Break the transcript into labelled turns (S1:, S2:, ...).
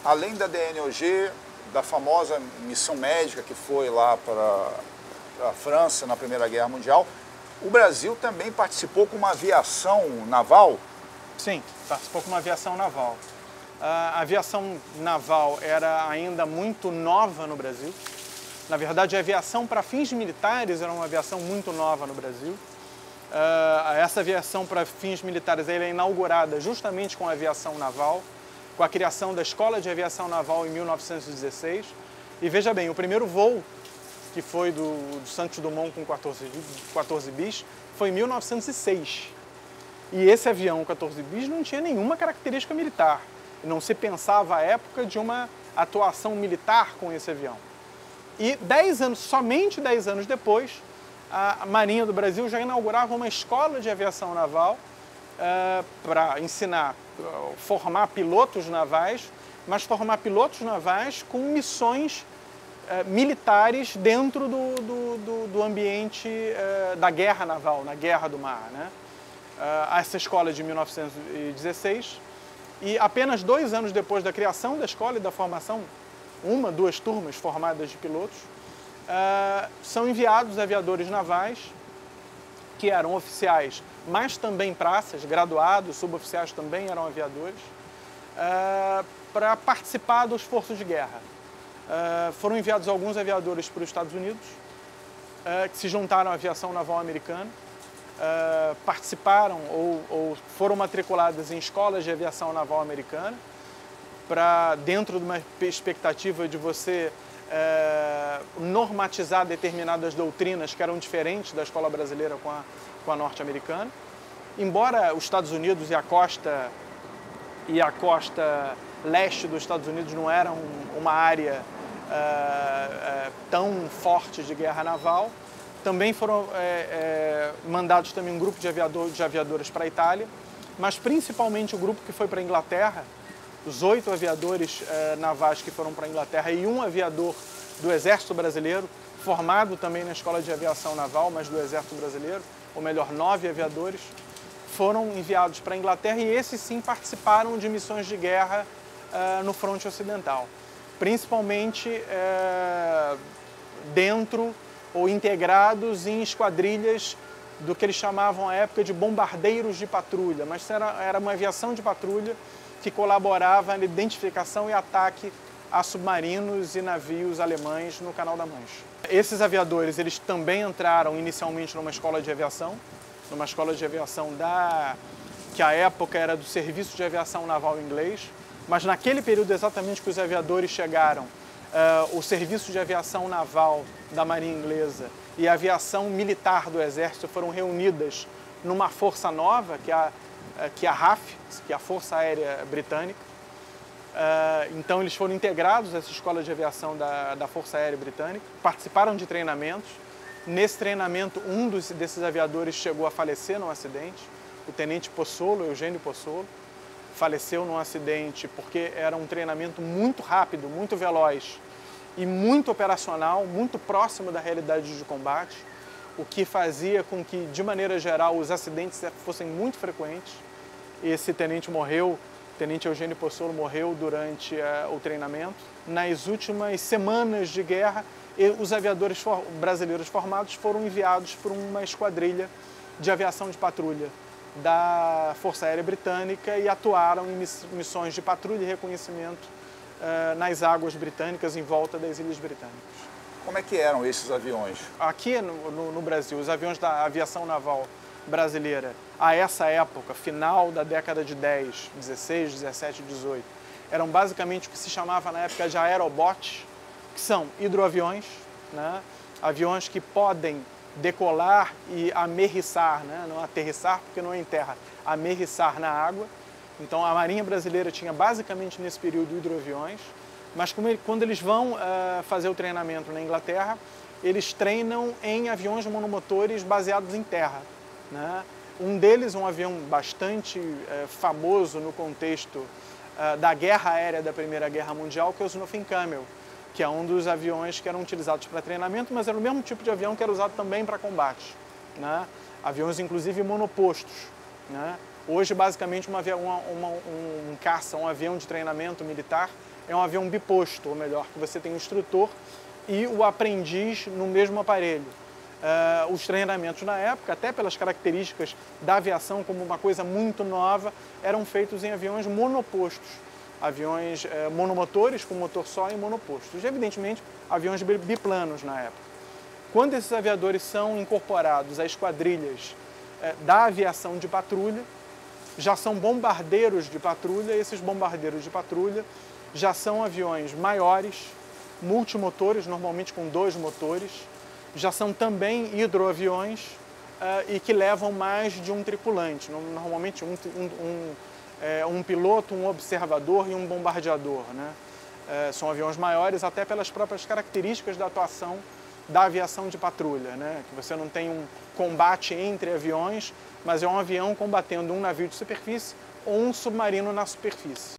S1: Além da DNOG, da famosa missão médica que foi lá para a França na Primeira Guerra Mundial, o Brasil também participou com uma aviação naval?
S2: Sim, participou com uma aviação naval. A aviação naval era ainda muito nova no Brasil. Na verdade, a aviação para fins militares era uma aviação muito nova no Brasil. Essa aviação para fins militares ela é inaugurada justamente com a aviação naval, com a criação da Escola de Aviação Naval em 1916. E veja bem, o primeiro voo, que foi do Santos Dumont com 14 bis, foi em 1906. E esse avião 14 bis não tinha nenhuma característica militar. Não se pensava à época de uma atuação militar com esse avião. E somente 10 anos depois, a Marinha do Brasil já inaugurava uma escola de aviação naval para ensinar, formar pilotos navais, mas formar pilotos navais com missões militares dentro do ambiente da guerra naval, na guerra do mar, né? Essa escola é de 1916 e apenas 2 anos depois da criação da escola e da formação, 2 turmas formadas de pilotos, são enviados aviadores navais que eram oficiais, mas também praças, graduados, suboficiais também eram aviadores, para participar do esforço de guerra. Foram enviados alguns aviadores para os Estados Unidos, que se juntaram à aviação naval americana, participaram ou foram matriculadas em escolas de aviação naval americana, dentro de uma expectativa de você normatizar determinadas doutrinas que eram diferentes da escola brasileira com a norte-americana. Embora os Estados Unidos e a costa leste dos Estados Unidos não eram uma área tão forte de guerra naval, também foram mandados também um grupo de aviadores para a Itália, mas principalmente o grupo que foi para a Inglaterra, os 8 aviadores navais que foram para a Inglaterra e um aviador do Exército Brasileiro, formado também na Escola de Aviação Naval, mas do Exército Brasileiro, ou melhor, 9 aviadores, foram enviados para a Inglaterra e esses sim participaram de missões de guerra no fronte ocidental, principalmente dentro ou integrados em esquadrilhas do que eles chamavam à época de bombardeiros de patrulha, mas era uma aviação de patrulha que colaborava na identificação e ataque a submarinos e navios alemães no Canal da Mancha. Esses aviadores eles também entraram inicialmente numa escola de aviação, que à época era do Serviço de Aviação Naval Inglês, mas naquele período exatamente que os aviadores chegaram, o Serviço de Aviação Naval da Marinha Inglesa e a aviação militar do Exército foram reunidas numa força nova, que é a RAF, que é a Força Aérea Britânica. Então eles foram integrados a essa escola de aviação da Força Aérea Britânica, participaram de treinamentos. Nesse treinamento, desses aviadores chegou a falecer num acidente, o tenente Pozzolo, Eugênio Pozzolo, faleceu num acidente porque era um treinamento muito rápido, muito veloz e muito operacional, muito próximo da realidade de combate, o que fazia com que, de maneira geral, os acidentes fossem muito frequentes. Esse tenente morreu, o tenente Eugênio Pozzolo morreu durante o treinamento. Nas últimas semanas de guerra, os aviadores brasileiros formados foram enviados por uma esquadrilha de aviação de patrulha da Força Aérea Britânica e atuaram em missões de patrulha e reconhecimento nas águas britânicas em volta das Ilhas Britânicas.
S1: Como é que eram esses aviões?
S2: Aqui no Brasil, os aviões da aviação naval brasileira, a essa época, final da década de 10, 16, 17, 18, eram basicamente o que se chamava na época de aerobotes, que são hidroaviões, né? Aviões que podem decolar e amerrissar, né? Não aterrissar porque não é em terra, amerrissar na água. Então a Marinha Brasileira tinha basicamente nesse período hidroaviões, mas quando eles vão fazer o treinamento na Inglaterra, eles treinam em aviões monomotores baseados em terra, né? Um deles, um avião bastante famoso no contexto da guerra aérea da Primeira Guerra Mundial, que é o Snowfin Camel, que é um dos aviões que eram utilizados para treinamento, mas era o mesmo tipo de avião que era usado também para combate, né? Aviões, inclusive, monopostos, né? Hoje, basicamente, um caça, um avião de treinamento militar, é um avião biposto, ou melhor, que você tem o instrutor e o aprendiz no mesmo aparelho. Os treinamentos na época, até pelas características da aviação como uma coisa muito nova, eram feitos em aviões monopostos, aviões monomotores com motor só e monopostos. E, evidentemente, aviões biplanos na época. Quando esses aviadores são incorporados a esquadrilhas da aviação de patrulha, já são bombardeiros de patrulha, e esses bombardeiros de patrulha já são aviões maiores, multimotores, normalmente com 2 motores, já são também hidroaviões e que levam mais de um tripulante, normalmente um piloto, um observador e um bombardeador, né? São aviões maiores até pelas próprias características da atuação da aviação de patrulha, né? Que você não tem um combate entre aviões, mas é um avião combatendo um navio de superfície ou um submarino na superfície.